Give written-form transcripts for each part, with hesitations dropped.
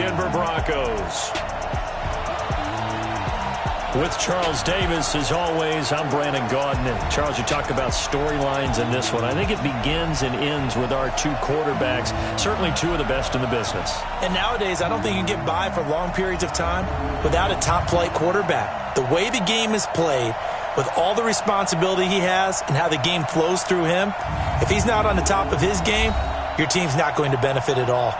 Denver Broncos. With Charles Davis, as always, I'm Brandon Gaudin. And Charles, you talk about storylines in this one. I think it begins and ends with our two quarterbacks, certainly two of the best in the business. And nowadays, I don't think you can get by for long periods of time without a top-flight quarterback. The way the game is played, with all the responsibility he has and how the game flows through him, if he's not on the top of his game, your team's not going to benefit at all.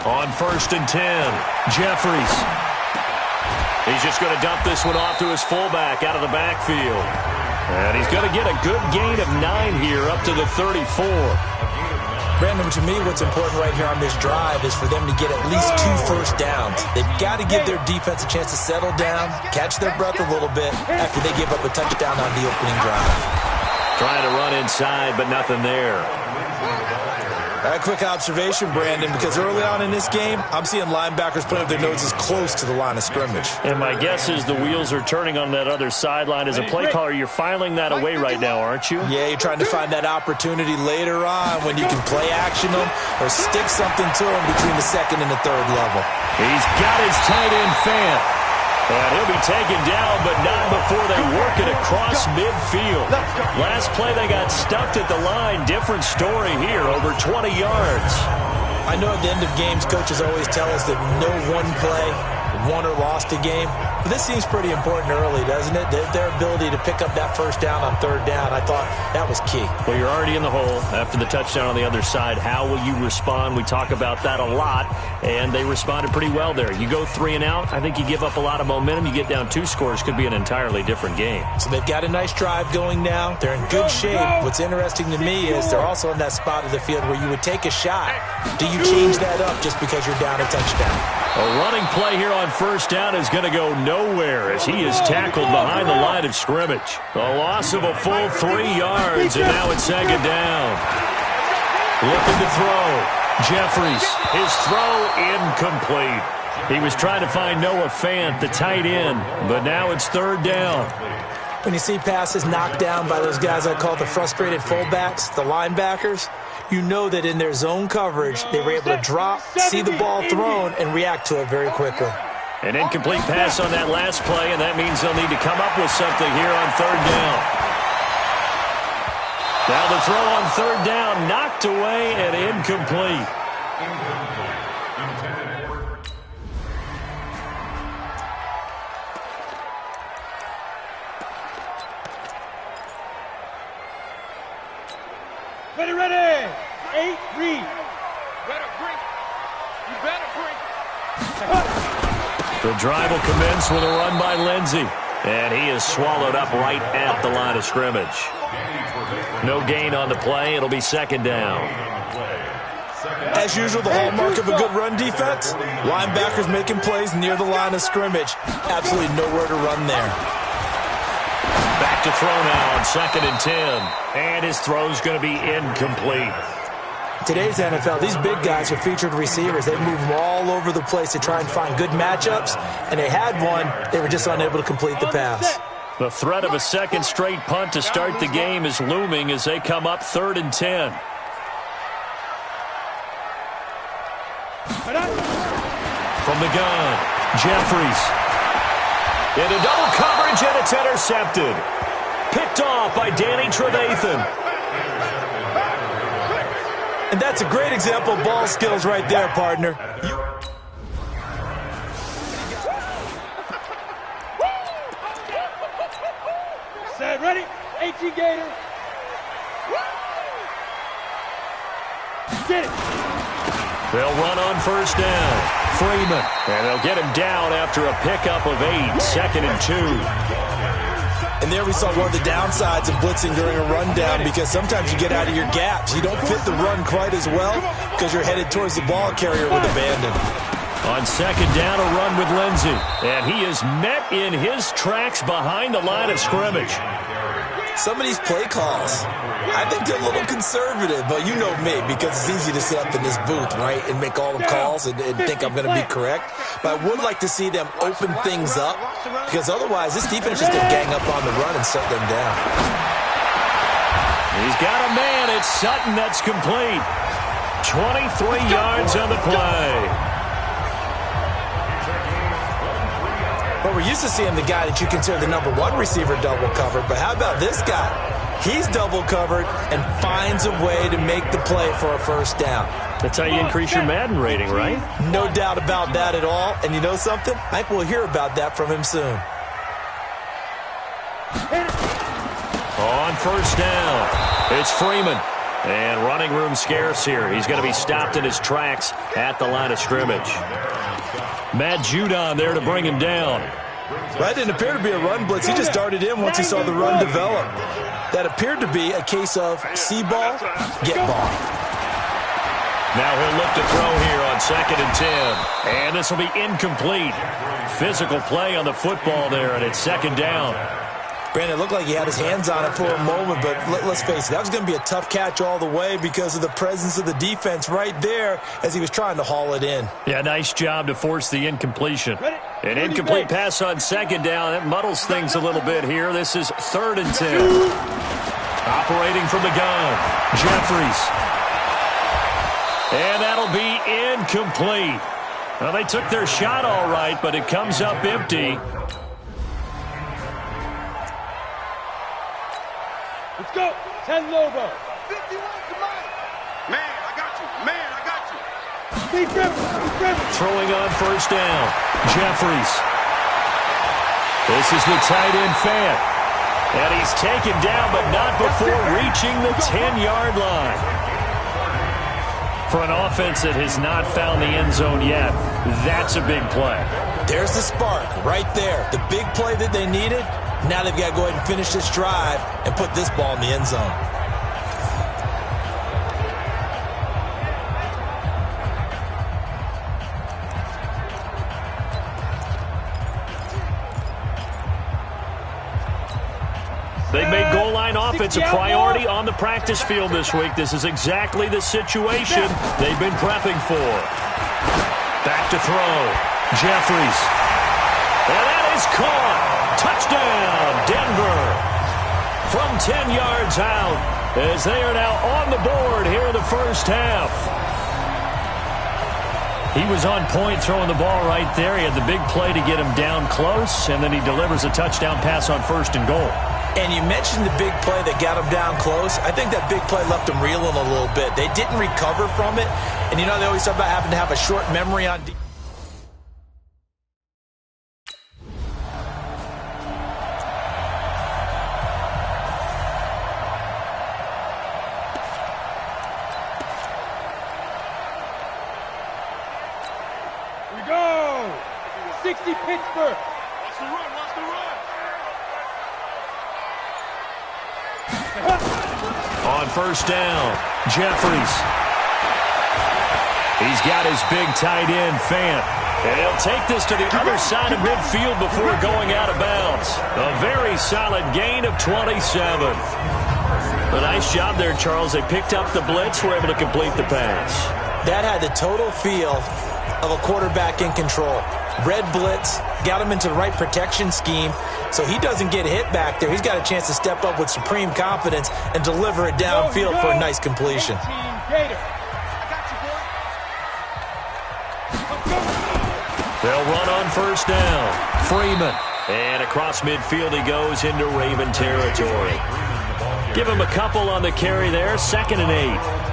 On 1st and 10, Jeffries. He's just going to dump this one off to his fullback out of the backfield. And he's going to get a good gain of 9 here up to the 34. Brandon, to me, what's important right here on this drive is for them to get at least 2 first downs. They've got to give their defense a chance to settle down, catch their breath a little bit after they give up a touchdown on the opening drive. Trying to run inside, but nothing there. A quick observation, Brandon, because early on in this game, I'm seeing linebackers putting up their noses close to the line of scrimmage. And my guess is the wheels are turning on that other sideline. As a play caller, you're filing that away right now, aren't you? Yeah, you're trying to find that opportunity later on when you can play action them or stick something to them between the second and the third level. He's got his tight end Fant. And he'll be taken down, but not before they work it across midfield. Last play, they got stuffed at the line. Different story here, over 20 yards. I know at the end of games, coaches always tell us that no one play won or lost a game. But this seems pretty important early, doesn't it? Their ability to pick up that first down on 3rd down, I thought that was key. Well, you're already in the hole after the touchdown on the other side. How will you respond? We talk about that a lot, and they responded pretty well there. You go 3 and out, I think you give up a lot of momentum. You get down 2 scores, could be an entirely different game. So they've got a nice drive going now. They're in good shape. What's interesting to me is they're also in that spot of the field where you would take a shot. Do you change that up just because you're down a touchdown? A running play here on 1st down is going to go nowhere as he is tackled behind the line of scrimmage. A loss of a full 3 yards, and now it's 2nd down. Looking to throw. Jeffries, his throw incomplete. He was trying to find Noah Fant, the tight end, but now it's 3rd down. When you see passes knocked down by those guys I call the frustrated fullbacks, the linebackers, you know that in their zone coverage, they were able to drop, see the ball thrown, and react to it very quickly. An incomplete pass on that last play, and that means they'll need to come up with something here on 3rd down. Now the throw on 3rd down, knocked away and incomplete. Ready. 8, read. Better bring. You better bring. The drive will commence with a run by Lindsey. And he is swallowed up right at the line of scrimmage. No gain on the play. It'll be 2nd down. As usual, the hallmark of a good run defense, linebackers making plays near the line of scrimmage. Absolutely nowhere to run there. Back to throw now on 2nd and 10. And his throw's going to be incomplete. Today's NFL, these big guys are featured receivers. They move them all over the place to try and find good matchups. And they had one. They were just unable to complete the pass. The threat of a 2nd straight punt to start the game is looming as they come up 3rd and 10. From the gun, Jeffries. Into double coverage, and it's intercepted. Picked off by Danny Trevathan. And that's a great example of ball skills right there, partner. Set, ready? 18 Gator. Get it. They'll run on 1st down. Freeman. And they'll get him down after a pickup of 8. 2nd and 2. And there we saw one of the downsides of blitzing during a rundown, because sometimes you get out of your gaps. You don't fit the run quite as well because you're headed towards the ball carrier with abandon. On second down, a run with Lindsey. And he is met in his tracks behind the line of scrimmage. Some of these play calls, I think they're a little conservative, but you know me, because it's easy to sit up in this booth, right, and make all the calls and think I'm going to be correct. But I would like to see them open things up, because otherwise this defense is going to gang up on the run and shut them down. He's got a man. It's Sutton. That's complete. 23 yards on the play. Well, we're used to seeing the guy that you consider the number one receiver double covered, but how about this guy? He's double covered and finds a way to make the play for a first down. That's how you increase your Madden rating, right? No doubt about that at all. And you know something? I think we'll hear about that from him soon. On first down, it's Freeman. And running room scarce here. He's going to be stopped in his tracks at the line of scrimmage. Matt Judon there to bring him down. That didn't appear to be a run blitz. He just darted in once he saw the run develop. That appeared to be a case of see ball, get ball. Now he'll look to throw here on 2nd and 10. And this will be incomplete. Physical play on the football there, and it's 2nd down. Brandon, it looked like he had his hands on it for a moment, but let's face it, that was going to be a tough catch all the way because of the presence of the defense right there as he was trying to haul it in. Yeah, nice job to force the incompletion. An incomplete pass on 2nd down. That muddles things a little bit here. This is 3rd and 10. Operating from the gun, Jeffries. And that'll be incomplete. Well, they took their shot all right, but it comes up empty. Let's go. 10 Lobo. 51 to Mike. Man, I got you. Man, I got you. Steve Griffin. Throwing on first down. Jeffries. This is the tight end Fant. And he's taken down, but not before reaching the 10-yard line. For an offense that has not found the end zone yet, that's a big play. There's the spark right there. The big play that they needed. Now they've got to go ahead and finish this drive and put this ball in the end zone. They've made goal line offense a priority on the practice field this week. This is exactly the situation they've been prepping for. Back to throw. Jeffries. And that is caught. Touchdown, Denver. From 10 yards out as they are now on the board here in the first half. He was on point throwing the ball right there. He had the big play to get him down close, and then he delivers a touchdown pass on 1st and goal. And you mentioned the big play that got him down close. I think that big play left him reeling a little bit. They didn't recover from it. And you know, they always talk about having to have a short memory on defense. Here we go. 60 Pittsburgh. Watch the run. Watch the run. On first down, Jeffries. He's got his big tight end, Fant. And he'll take this to the other side of midfield before going out of bounds. A very solid gain of 27. A nice job there, Charles. They picked up the blitz, were able to complete the pass. That had the total feel of a quarterback in control. Red blitz, got him into the right protection scheme, so he doesn't get hit back there. He's got a chance to step up with supreme confidence and deliver it downfield for a nice completion. They'll run on first down. Freeman. And across midfield he goes into Raven territory. Give him a couple on the carry there. 2nd and 8.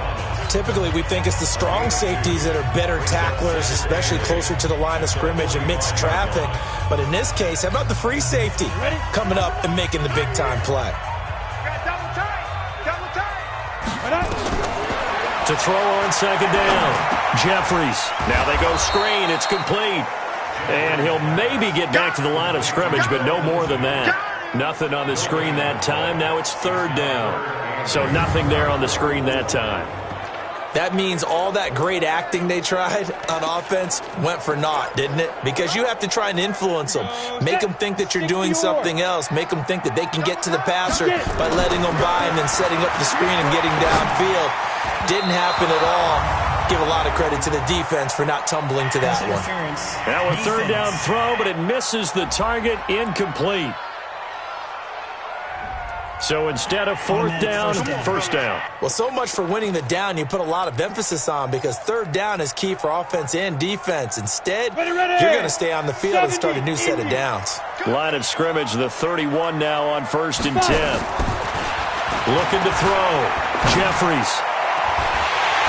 Typically, we think it's the strong safeties that are better tacklers, especially closer to the line of scrimmage amidst traffic. But in this case, how about the free safety coming up and making the big-time play? Double tight. Double tight. To throw on 2nd down. Jeffries. Now they go screen. It's complete. And he'll maybe get back to the line of scrimmage, but no more than that. Nothing on the screen that time. Now it's third down. So nothing there on the screen that time. That means all that great acting they tried on offense went for naught, didn't it? Because you have to try and influence them. Make them think that you're doing something else. Make them think that they can get to the passer by letting them by and then setting up the screen and getting downfield. Didn't happen at all. Give a lot of credit to the defense for not tumbling to that one. Now a third down throw, but it misses the target, incomplete. So instead of fourth down, first down. Well, so much for winning the down you put a lot of emphasis on, because third down is key for offense and defense. Instead, you're going to stay on the field and start a new set of downs. Line of scrimmage, the 31 now on 1st and 10. Looking to throw. Jeffries.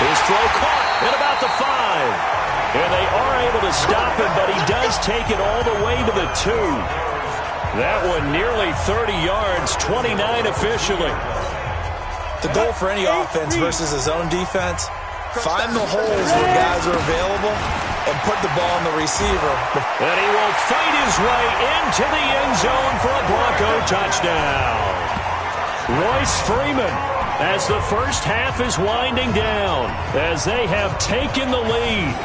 His throw caught at about the 5. And they are able to stop him, but he does take it all the way to the 2. That one nearly 30 yards, 29 officially. The goal for any offense versus his own defense, find the holes where guys are available and put the ball on the receiver. And he will fight his way into the end zone for a Bronco touchdown. Royce Freeman, as the first half is winding down, as they have taken the lead.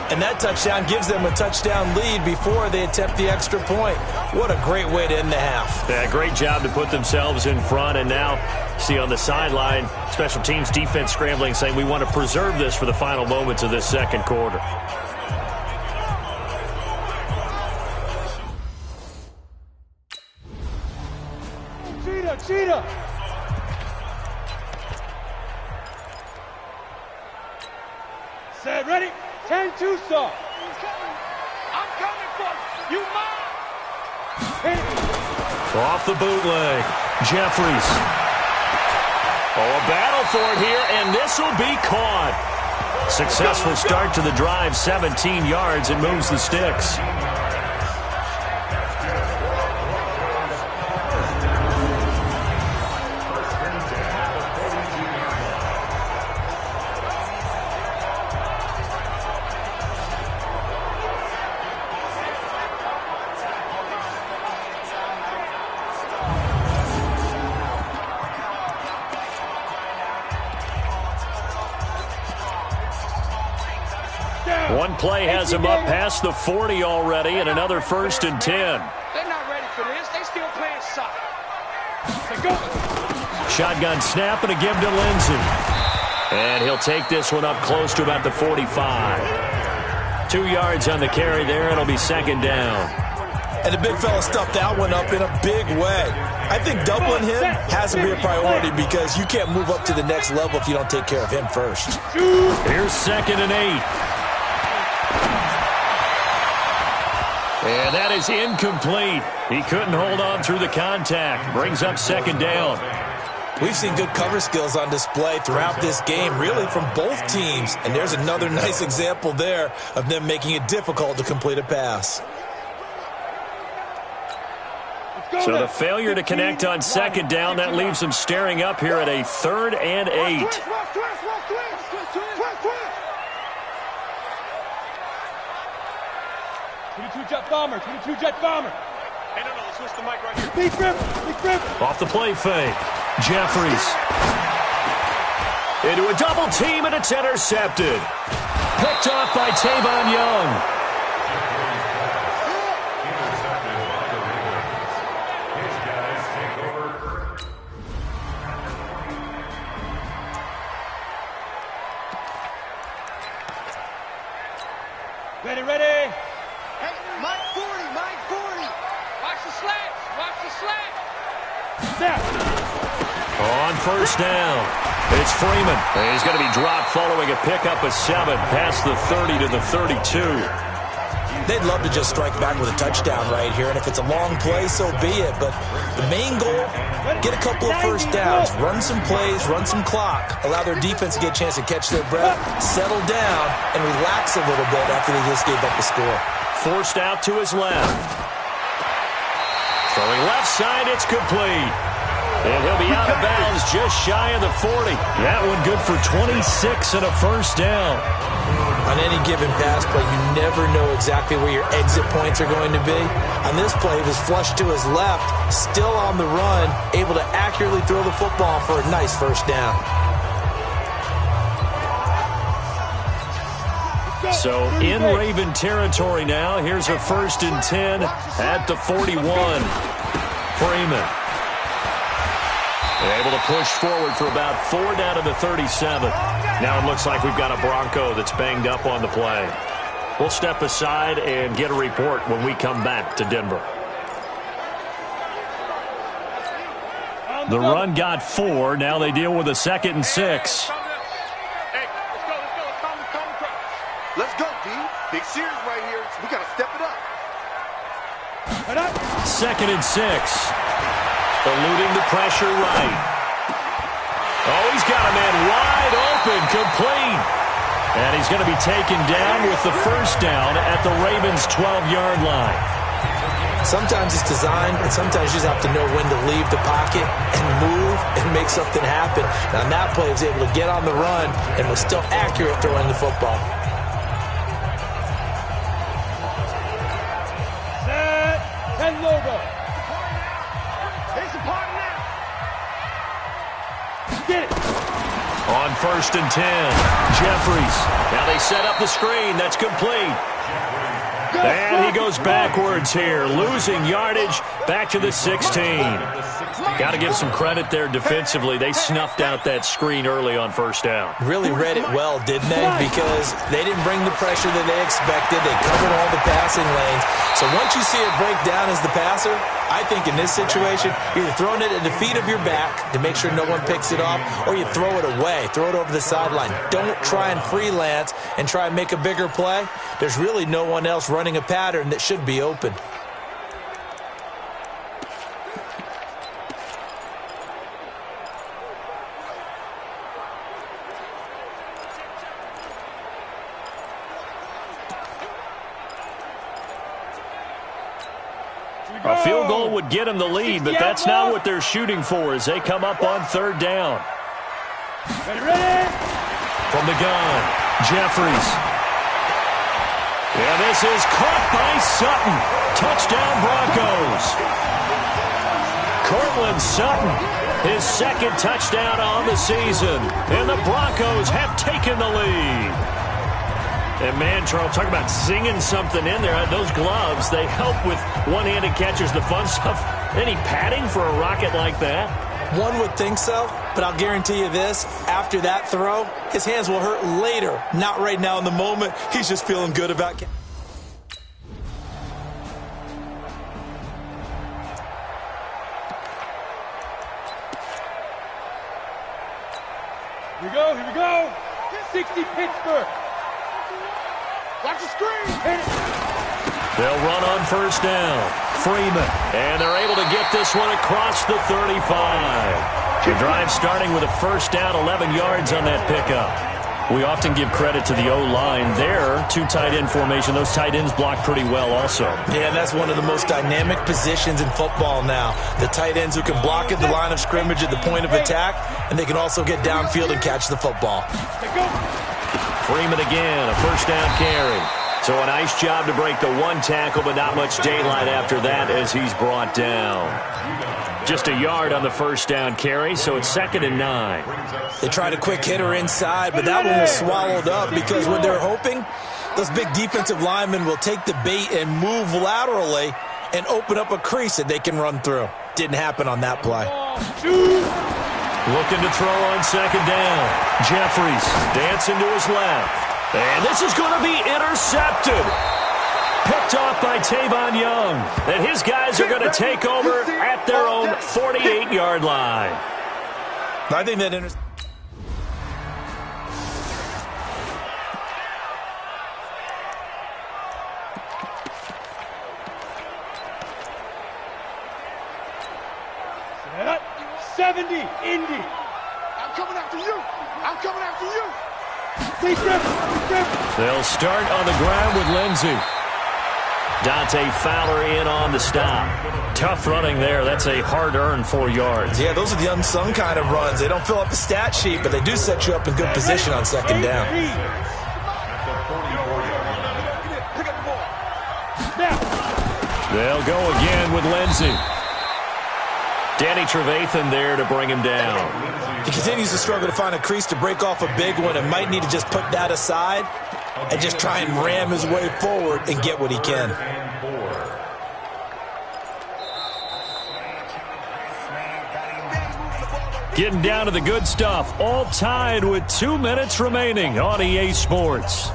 And that touchdown gives them a touchdown lead before they attempt the extra point. What a great way to end the half. Yeah, great job to put themselves in front. And now, see on the sideline, special teams defense scrambling, saying we want to preserve this for the final moments of this second quarter. Cheetah! Set, ready? 10-2, sir. I'm coming for you. You mine. Off the bootleg. Jeffries. Oh, a battle for it here, and this will be caught. Successful start to the drive, 17 yards, and moves the sticks. One play has him up past the 40 already, and another 1st and 10. They're not ready for this. They still playing soccer. Shotgun snap and a give to Lindsey. And he'll take this one up close to about the 45. 2 yards on the carry there, and it'll be second down. And the big fella stuffed that one up in a big way. I think doubling him has to be a priority, because you can't move up to the next level if you don't take care of him first. Here's 2nd and 8. And that is incomplete. He couldn't hold on through the contact. Brings up 2nd down. We've seen good cover skills on display throughout this game, really from both teams. And there's another nice example there of them making it difficult to complete a pass. So the failure to connect on 2nd down, that leaves them staring up here at a 3rd and 8. 22 jet bomber. Hey, no, let's switch the mic right here. Big grip. Off the play fake. Jeffries. Into a double team, and it's intercepted. Picked off by Tavon Young. Ready. Hey, Mike 40. Watch the slats. Snap. On 1st down, it's Freeman. He's going to be dropped following a pickup of 7 past the 30 to the 32. They'd love to just strike back with a touchdown right here, and if it's a long play, so be it. But the main goal, get a couple of first downs, run some plays, run some clock, allow their defense to get a chance to catch their breath, settle down, and relax a little bit after they just gave up the score. Forced out to his left. Throwing left side, it's complete. And he'll be out of bounds just shy of the 40. That one good for 26 and a first down. On any given pass play, you never know exactly where your exit points are going to be. On this play, he was flushed to his left, still on the run, able to accurately throw the football for a nice first down. So in Raven territory now. Here's a 1st and 10 at the 41. Freeman able to push forward for about 4 down to the 37. Now it looks like we've got a Bronco that's banged up on the play. We'll step aside and get a report when we come back to Denver. The run got 4. Now they deal with a 2nd and 6. Let's go, D. Big series right here. We got to step it up. 2nd and 6. Eluding the pressure right. Oh, he's got a man wide open, complete. And he's going to be taken down with the first down at the Ravens' 12-yard line. Sometimes it's designed, and sometimes you just have to know when to leave the pocket and move and make something happen. And on that play, he was able to get on the run and was still accurate throwing the football. Set and logo. It's a party now. Get it. On 1st and 10, Jeffries. Now they set up the screen. That's complete. And he goes backwards here, losing yardage back to the 16. Got to give some credit there defensively. They snuffed out that screen early on first down. Really read it well, didn't they? Because they didn't bring the pressure that they expected. They covered all the passing lanes. So once you see it break down as the passer, I think in this situation, you're either throwing it at the feet of your back to make sure no one picks it off, or you throw it away, throw it over the sideline. Don't try and freelance and try and make a bigger play. There's really no one else running a pattern that should be open. A field goal would get them the lead, but that's not what they're shooting for as they come up on 3rd down. Ready? From the gun, Jeffries. Yeah, this is caught by Sutton. Touchdown Broncos. Cortland Sutton, his 2nd touchdown on the season. And the Broncos have taken the lead. And man, Charles, talk about singing something in there. Those gloves, they help with one-handed catchers, the fun stuff. Any padding for a rocket like that? One would think so, but I'll guarantee you this. After that throw, his hands will hurt later. Not right now in the moment. He's just feeling good about it. Here we go. 60 Pittsburgh. Watch the screen. Hit it. They'll run on 1st down. Freeman. And they're able to get this one across the 35. The drive starting with a first down, 11 yards on that pickup. We often give credit to the O-line there. 2 tight end formation. Those tight ends block pretty well also. Yeah, that's one of the most dynamic positions in football now. The tight ends who can block at the line of scrimmage at the point of attack, and they can also get downfield and catch the football. Freeman again, a first down carry. So a nice job to break the 1 tackle, but not much daylight after that as he's brought down. Just a yard on the first down carry, so it's 2nd and 9. They tried a quick hitter inside, but that one was swallowed up because what they're hoping, those big defensive linemen will take the bait and move laterally and open up a crease that they can run through. Didn't happen on that play. Looking to throw on 2nd down. Jeffries dancing to his left. And this is going to be intercepted. Picked off by Tavon Young. And his guys are going to take over at their own 48-yard line. I think that interception. Set. 70 Indy. I'm coming after you. I'm coming after you. Take them. They'll start on the ground with Lindsey. Dante Fowler in on the stop. Tough running there. That's a hard-earned 4 yards. Yeah, those are the unsung kind of runs. They don't fill up the stat sheet, but they do set you up in good position on second down. They'll go again with Lindsey. Danny Trevathan there to bring him down. He continues to struggle to find a crease to break off a big one and might need to just put that aside and just try and ram his way forward and get what he can. Getting down to the good stuff. All tied with 2 minutes remaining on EA Sports.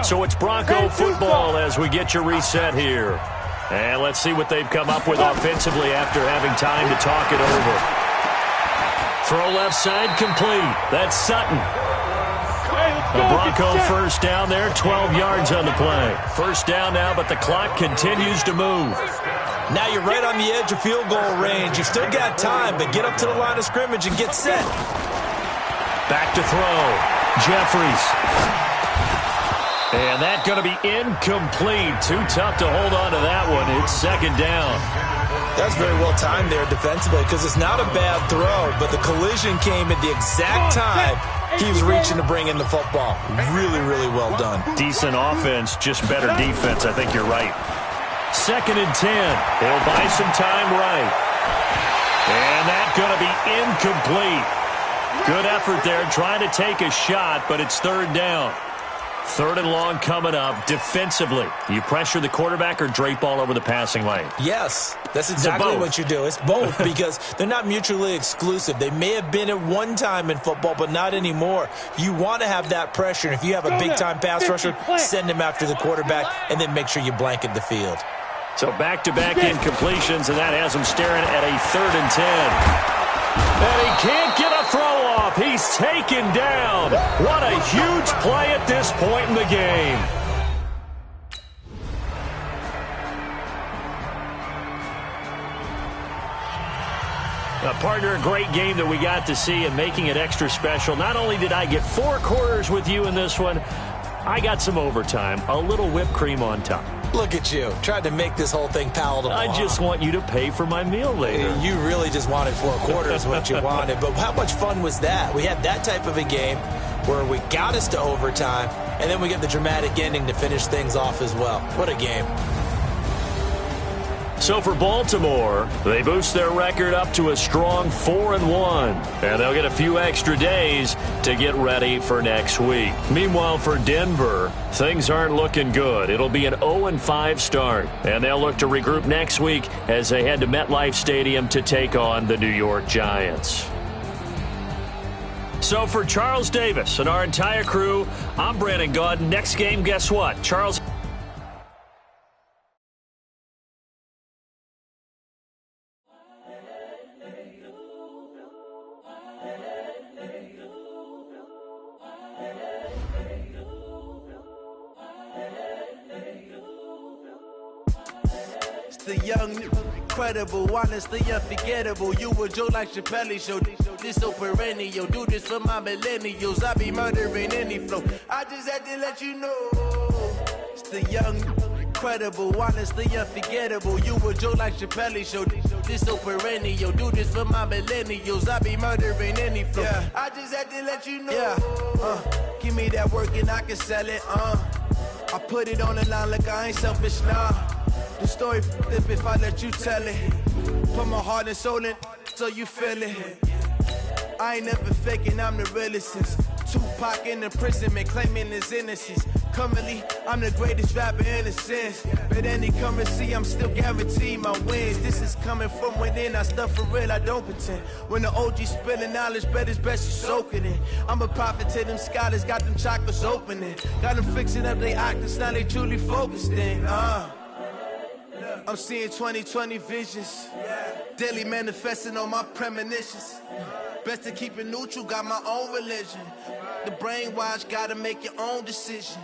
So it's Bronco football as we get your reset here. And let's see what they've come up with offensively after having time to talk it over. Throw left side complete. That's Sutton. The Bronco first down there, 12 yards on the play. First down now, but the clock continues to move. Now you're right on the edge of field goal range. You've still got time, but get up to the line of scrimmage and get set. Back to throw. Jeffries. And that's going to be incomplete. Too tough to hold on to that one. It's second down. That's very well timed there defensively because it's not a bad throw, but the collision came at the exact time he was reaching to bring in the football. Really, really well done. Decent offense, just better defense. I think you're right. Second and 10. They'll buy some time right. And that's going to be incomplete. Good effort there trying to take a shot, but it's third down. Third and long coming up. Defensively, you pressure the quarterback or drape all over the passing lane? Yes, that's exactly what you do. It's both because they're not mutually exclusive. They may have been at one time in football, but not anymore. You want to have that pressure. And if you have a big-time pass rusher, send him after the quarterback and then make sure you blanket the field. So back-to-back incompletions, and that has him staring at a third and 10. And he can't get a throw off. He's taken down. What a huge play at this point in the game. Partner, a great game that we got to see and making it extra special. Not only did I get 4 quarters with you in this one, I got some overtime, a little whipped cream on top. Look at you, trying to make this whole thing palatable. I just want you to pay for my meal later. You really just wanted 4 quarters what you wanted. But how much fun was that? We had that type of a game where we got us to overtime, and then we get the dramatic ending to finish things off as well. What a game. So for Baltimore, they boost their record up to a strong 4-1. And they'll get a few extra days to get ready for next week. Meanwhile, for Denver, things aren't looking good. It'll be an 0-5 start. And they'll look to regroup next week as they head to MetLife Stadium to take on the New York Giants. So for Charles Davis and our entire crew, I'm Brandon Gaudin. Next game, guess what? Charles... The young, incredible, honestly unforgettable. You a Joe like Chappelle show. This so perennial. Do this for my millennials. I be murdering any flow. I just had to let you know. It's the young, incredible, honestly unforgettable. You a Joe like Chappelle show. This so perennial. Do this for my millennials. I be murdering any flow. Yeah. I just had to let you know. Yeah. Give me that work and I can sell it. I put it on the line like I ain't selfish, nah. The story flip if I let you tell it. Put my heart and soul in so you feel it. I ain't never faking, I'm the realest since Tupac in the imprisonment claiming his innocence. Currently, I'm the greatest rapper in a sense. But any currency, I'm still guaranteed my wins. This is coming from within, I stuff for real, I don't pretend. When the OG spilling knowledge, bet it's best you soak it in. I'm a prophet to them scholars, got them chakras opening. Got them fixing up their octaves, now they truly focused in. I'm seeing 2020 visions. Daily manifesting on my premonitions. Best to keep it neutral, got my own religion. The brainwash, gotta make your own decision.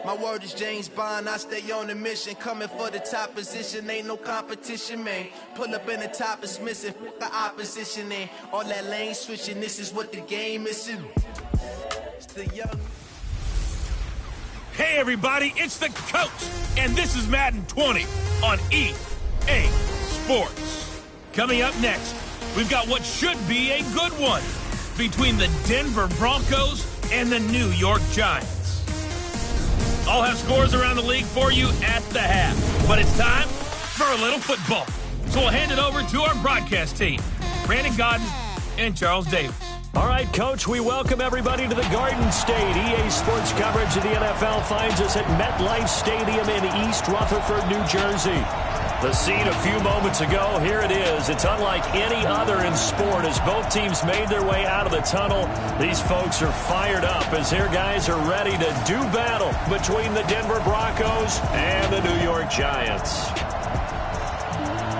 My word is James Bond, I stay on a mission. Coming for the top position, ain't no competition, man. Pull up in the top is missing, the opposition in. All that lane switching, this is what the game is. It's the young. Hey everybody, it's the coach, and this is Madden 20 on EA Sports. Coming up next, we've got what should be a good one between the Denver Broncos and the New York Giants. I'll have scores around the league for you at the half, but it's time for a little football. So we'll hand it over to our broadcast team, Brandon Godden and Charles Davis. All right, Coach, we welcome everybody to the Garden State. EA Sports coverage of the NFL finds us at MetLife Stadium in East Rutherford, New Jersey. The scene a few moments ago, here it is. It's unlike any other in sport as both teams made their way out of the tunnel. These folks are fired up as their guys are ready to do battle between the Denver Broncos and the New York Giants.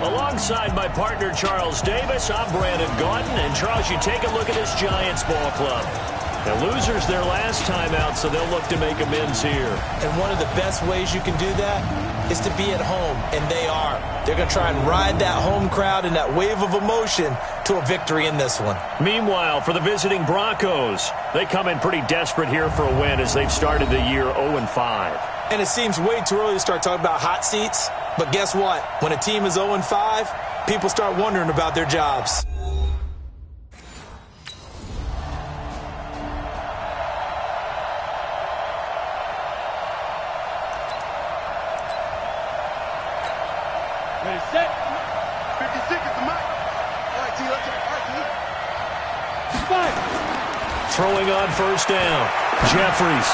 Alongside my partner, Charles Davis, I'm Brandon Godden. And, Charles, you take a look at this Giants ball club. The losers their last time out, so they'll look to make amends here. And one of the best ways you can do that is to be at home, and they are. They're going to try and ride that home crowd and that wave of emotion to a victory in this one. Meanwhile, for the visiting Broncos, they come in pretty desperate here for a win as they've started the year 0-5. And it seems way too early to start talking about hot seats. But guess what? When a team is 0-5, people start wondering about their jobs. Ready, set. 50 seconds to Mike. All right, T, let's go. All right, T. 5. Throwing on first down, Jeffries.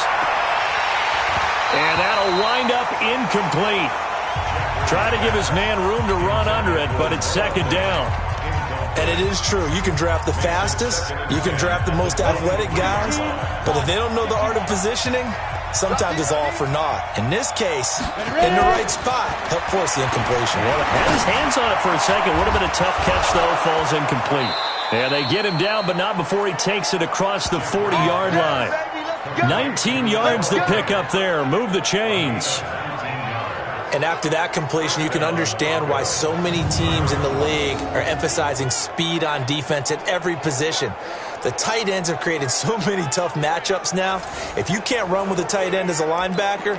And that'll wind up incomplete. Try to give his man room to run under it, but it's second down. And it is true. You can draft the fastest. You can draft the most athletic guys. But if they don't know the art of positioning, sometimes it's all for naught. In this case, in the right spot, help force the incompletion. Well, had his hands on it for a second. Would have been a tough catch, though. Falls incomplete. And they get him down, but not before he takes it across the 40-yard line. 19 yards to pick up there. Move the chains. And after that completion, you can understand why so many teams in the league are emphasizing speed on defense at every position. The tight ends have created so many tough matchups now. If you can't run with a tight end as a linebacker,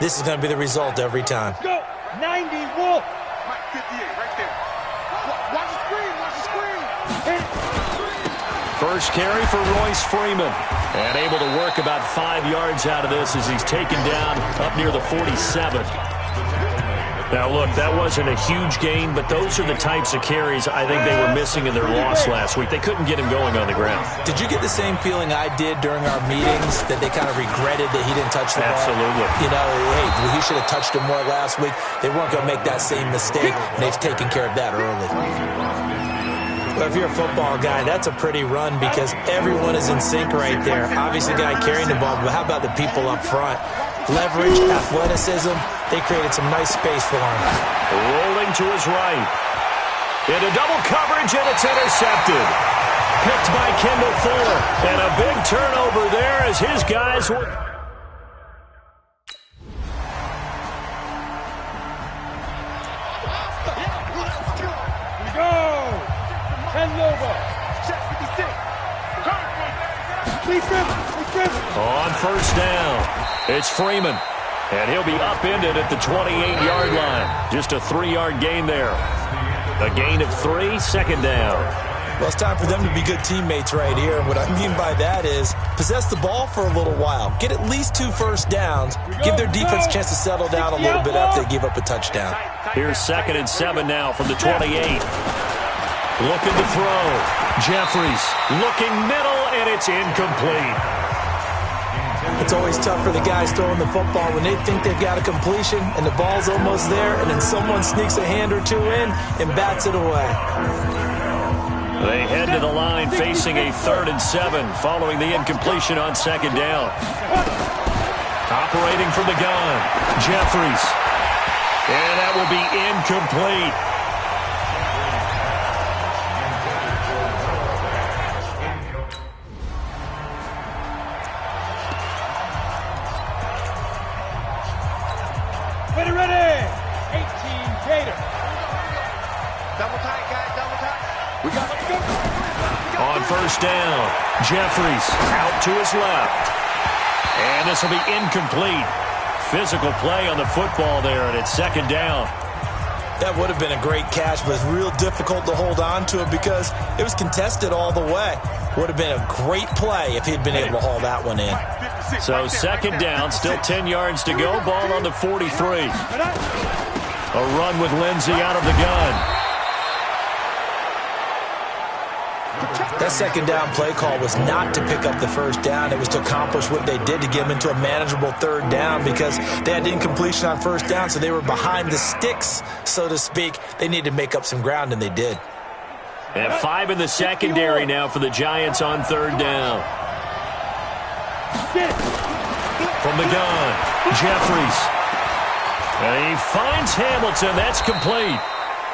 this is going to be the result every time. Go. 90, Wolf. Mike, 58, right there. Watch the screen, watch the screen. First carry for Royce Freeman. And able to work about 5 yards out of this as he's taken down up near the 47. Now, look, that wasn't a huge gain, but those are the types of carries I think they were missing in their loss last week. They couldn't get him going on the ground. Did you get the same feeling I did during our meetings, that they kind of regretted that he didn't touch the ball? Absolutely. You know, hey, he should have touched it more last week. They weren't going to make that same mistake, and they've taken care of that early. Well, if you're a football guy, that's a pretty run because everyone is in sync right there. Obviously, the guy carrying the ball, but how about the people up front? Leverage, athleticism, they created some nice space for him. Rolling to his right. Into double coverage, and it's intercepted. Picked by Kendall Fuller. And a big turnover there as his guys were... Go. 10 over. On first down, it's Freeman. And he'll be upended at the 28-yard line. Just a 3-yard gain there. A gain of 3, second down. Well, it's time for them to be good teammates right here. And what I mean by that is possess the ball for a little while. Get at least 2 first downs. Give their defense a chance to settle down a little bit after they give up a touchdown. Here's 2nd and 7 now from the 28. Looking to throw. Jeffries looking middle, and it's incomplete. It's always tough for the guys throwing the football when they think they've got a completion and the ball's almost there, and then someone sneaks a hand or two in and bats it away. They head to the line facing a 3rd and 7 following the incompletion on 2nd down. Operating from the gun, Jeffries. And that will be incomplete. Ready, ready. 18 Gator. Double tight, guys, double tight. We got it. On first down, Jeffries out to his left. And this will be incomplete. Physical play on the football there, and it's second down. That would have been a great catch, but it's real difficult to hold on to it because it was contested all the way. Would have been a great play if he'd been able to haul that one in. So second down, still 10 yards to go. Ball on the 43. A run with Lindsey out of the gun. That second down play call was not to pick up the first down. It was to accomplish what they did to get them into a manageable third down because they had incompletion on first down, so they were behind the sticks, so to speak. They needed to make up some ground, and they did. And 5 in the secondary now for the Giants on third down. From the gun, Jeffries. And he finds Hamilton. That's complete.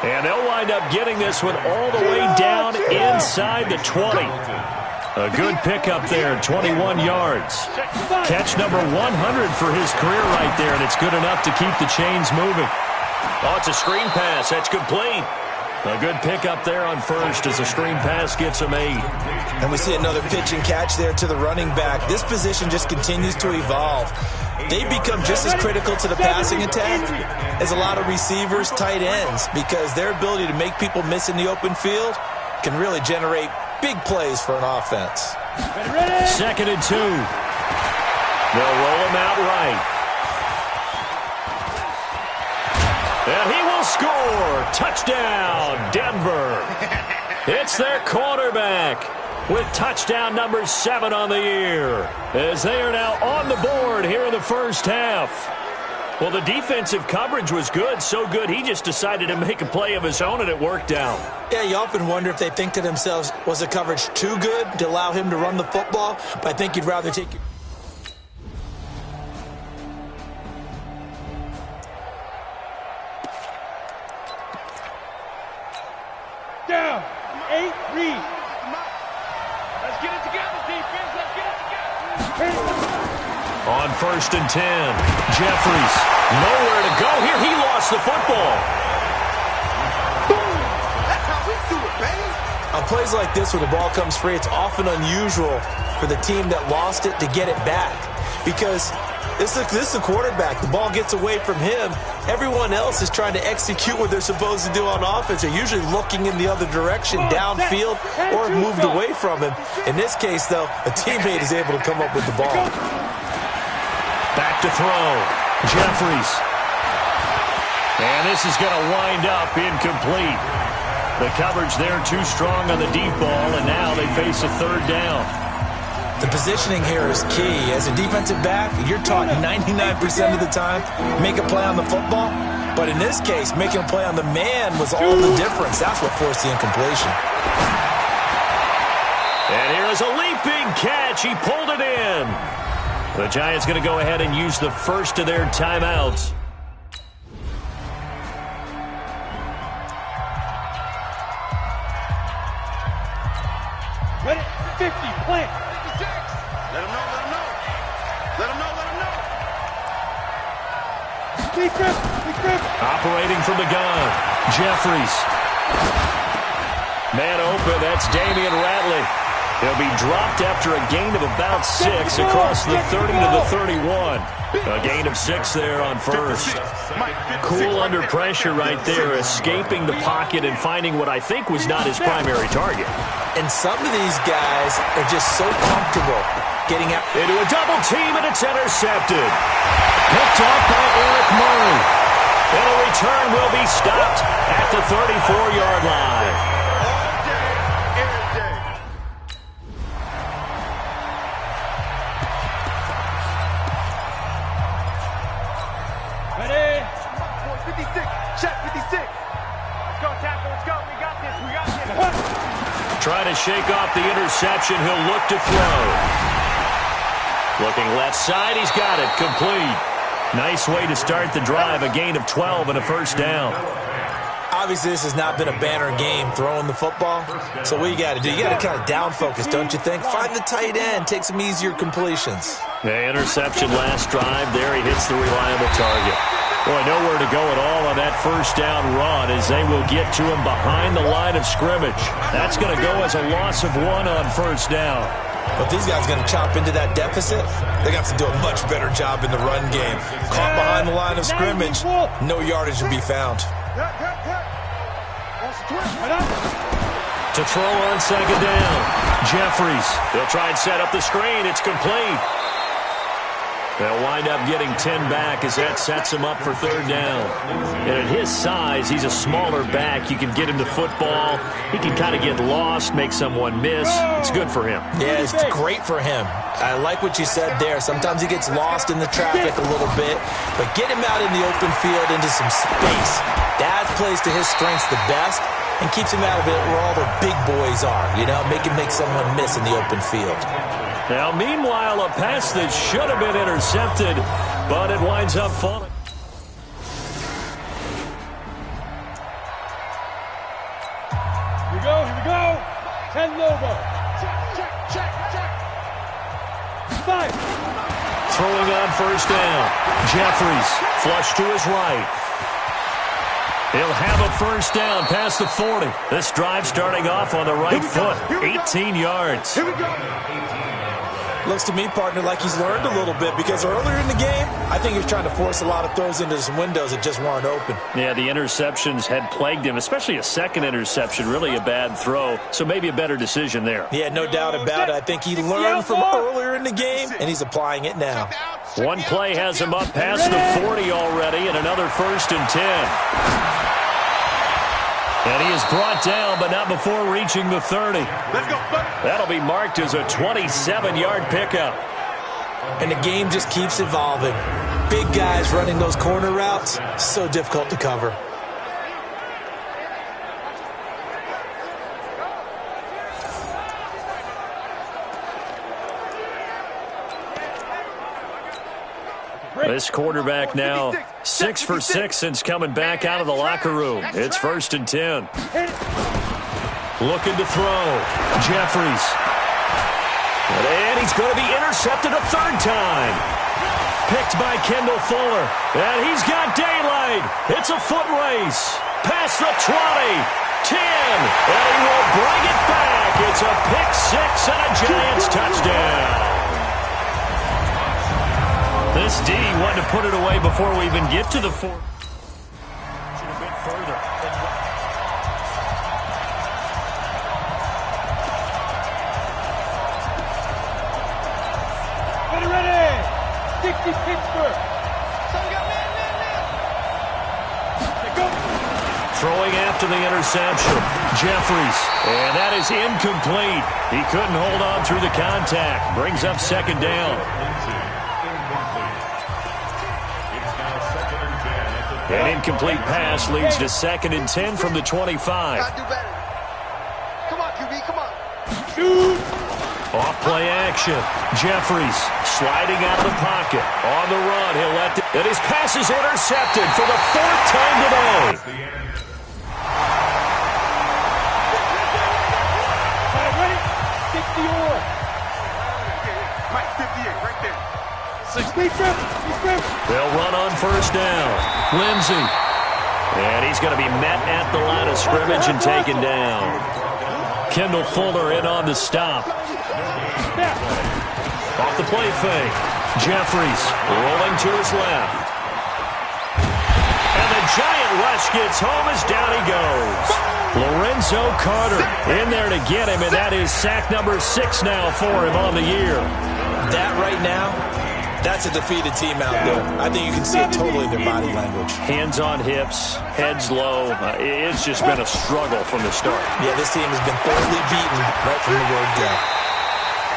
And they'll wind up getting this one all the way down inside the 20. A good pickup there, 21 yards. Catch number 100 for his career right there, and it's good enough to keep the chains moving. Oh, it's a screen pass. That's complete. A good pickup there on first as the screen pass gets him 8. And we see another pitch and catch there to the running back. This position just continues to evolve. They become just as critical to the passing attack as a lot of receivers, tight ends, because their ability to make people miss in the open field can really generate big plays for an offense. Second and 2. They'll roll him out right. And he will score. Touchdown, Denver. It's their quarterback with touchdown number 7 on the year as they are now on the board here in the first half. Well, the defensive coverage was good, so good he just decided to make a play of his own, and it worked out. Yeah, you often wonder if they think to themselves, was the coverage too good to allow him to run the football? But I think you'd rather take it. Down. 8, read. Let's get it together, defense. Let's get it together. On first and 10, Jeffries, nowhere to go here. He lost the football. That's how we do it, baby. On plays like this where the ball comes free, it's often unusual for the team that lost it to get it back because this is the quarterback. The ball gets away from him. Everyone else is trying to execute what they're supposed to do on offense. They're usually looking in the other direction, downfield, or moved away from him. In this case, though, a teammate is able to come up with the ball. Back to throw. Jeffries. And this is going to wind up incomplete. The coverage there too strong on the deep ball, and now they face a third down. The positioning here is key. As a defensive back, you're taught 99% of the time, make a play on the football. But in this case, making a play on the man was all the difference. That's what forced the incompletion. And here is a leaping catch. He pulled it in. The Giants going to go ahead and use the first of their timeouts. Ready? 50, plant. Let him know, let him know. Let him know, let him know. Big grip. Operating from the gun, Jeffries. Man open, that's Damian Ratley. He'll be dropped after a gain of about 6 across the 30 to the 31. A gain of 6 there on first. Cool under pressure right there, escaping the pocket and finding what I think was not his primary target. And some of these guys are just so comfortable getting out. Into a double team, and it's intercepted. Picked up by Eric Murray. And a return will be stopped at the 34-yard line. Trying to shake off the interception. He'll look to throw. Looking left side. He's got it. Complete. Nice way to start the drive. A gain of 12 and a first down. Obviously, this has not been a banner game throwing the football. So what you got to do, you got to kind of down focus, don't you think? Find the tight end. Take some easier completions. The interception last drive. There he hits the reliable target. Boy, nowhere to go at all on that first down run as they will get to him behind the line of scrimmage. That's going to go as a loss of 1 on first down. But these guys are going to chop into that deficit. They're going to have to do a much better job in the run game. Caught behind the line of scrimmage, no yardage to be found. To throw on second down, Jeffries. They'll try and set up the screen. It's complete. They'll wind up getting 10 back as that sets him up for third down. And at his size, he's a smaller back. You can get him the football. He can kind of get lost, make someone miss. It's good for him. Yeah, it's great for him. I like what you said there. Sometimes he gets lost in the traffic a little bit, but get him out in the open field into some space. That plays to his strengths the best and keeps him out of it where all the big boys are. You know, make someone miss in the open field. Now, meanwhile, a pass that should have been intercepted, but it winds up falling. Here we go. 10 Lobo. Check. 5. Throwing on first down. Jeffries, flush to his right. He'll have a first down past the 40. This drive starting off on the right foot. 18 yards. Here we go. Looks to me, partner, like he's learned a little bit because earlier in the game, I think he was trying to force a lot of throws into some windows that just weren't open. Yeah, the interceptions had plagued him, especially a second interception, really a bad throw, so maybe a better decision there. Yeah, no doubt about it. I think he learned from earlier in the game, and he's applying it now. One play has him up past the 40 already, and another 1st and 10. And he is brought down, but not before reaching the 30. Let's go, buddy. That'll be marked as a 27-yard pickup. And the game just keeps evolving. Big guys running those corner routes, so difficult to cover. This quarterback now 6 for 6 since coming back out of the locker room. It's 1st and 10. Looking to throw. Jeffries. And he's going to be intercepted a 3rd time. Picked by Kendall Fuller. And he's got daylight. It's a foot race. Past the 20. 10. And he will bring it back. It's a pick 6 and a Giants touchdown. This D wanted to put it away before we even get to the 4. Should have been further. Ready. 60 Pittsburgh. Go. Throwing after the interception. Jeffries. And that is incomplete. He couldn't hold on through the contact. Brings up 2nd down. An incomplete pass leads to 2nd and 10 from the 25. Gotta do better. Come on, QB, come on. Shoot. Off play action. Jeffries sliding out of the pocket. On the run, he'll let and his pass is intercepted for the 4th time today. Ready? 60 or. Mike, 58, right there. They'll run on first down. Lindsey. And he's going to be met at the line of scrimmage and taken down. Kendall Fuller in on the stop. Off the play fake. Jeffries rolling to his left. And the Giant rush gets home as down he goes. Lorenzo Carter in there to get him, and that is sack number 6 now for him on the year. That right now, that's a defeated team out there. I think you can see it totally in their body language. Hands on hips, heads low. It's just been a struggle from the start. Yeah, this team has been thoroughly beaten right from the word go.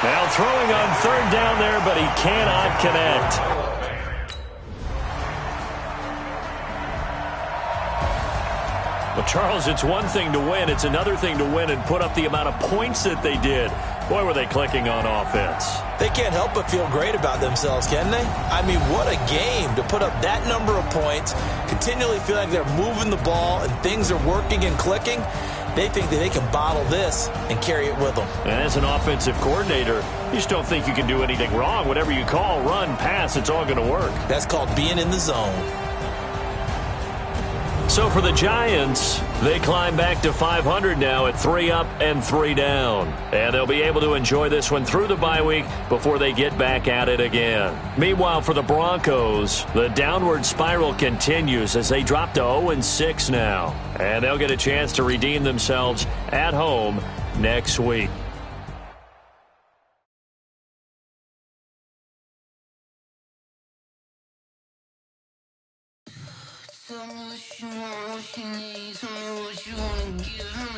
Now throwing on 3rd down there, but he cannot connect. Well, Charles, it's one thing to win. It's another thing to win and put up the amount of points that they did. Boy, were they clicking on offense. They can't help but feel great about themselves, can they? I mean, what a game to put up that number of points, continually feel like they're moving the ball and things are working and clicking. They think that they can bottle this and carry it with them. And as an offensive coordinator, you just don't think you can do anything wrong. Whatever you call, run, pass, it's all going to work. That's called being in the zone. So for the Giants, they climb back to 500 now at 3 up and 3 down. And they'll be able to enjoy this one through the bye week before they get back at it again. Meanwhile, for the Broncos, the downward spiral continues as they drop to 0-6 now. And they'll get a chance to redeem themselves at home next week. Tell me what you want, what you need, tell me what you wanna give me.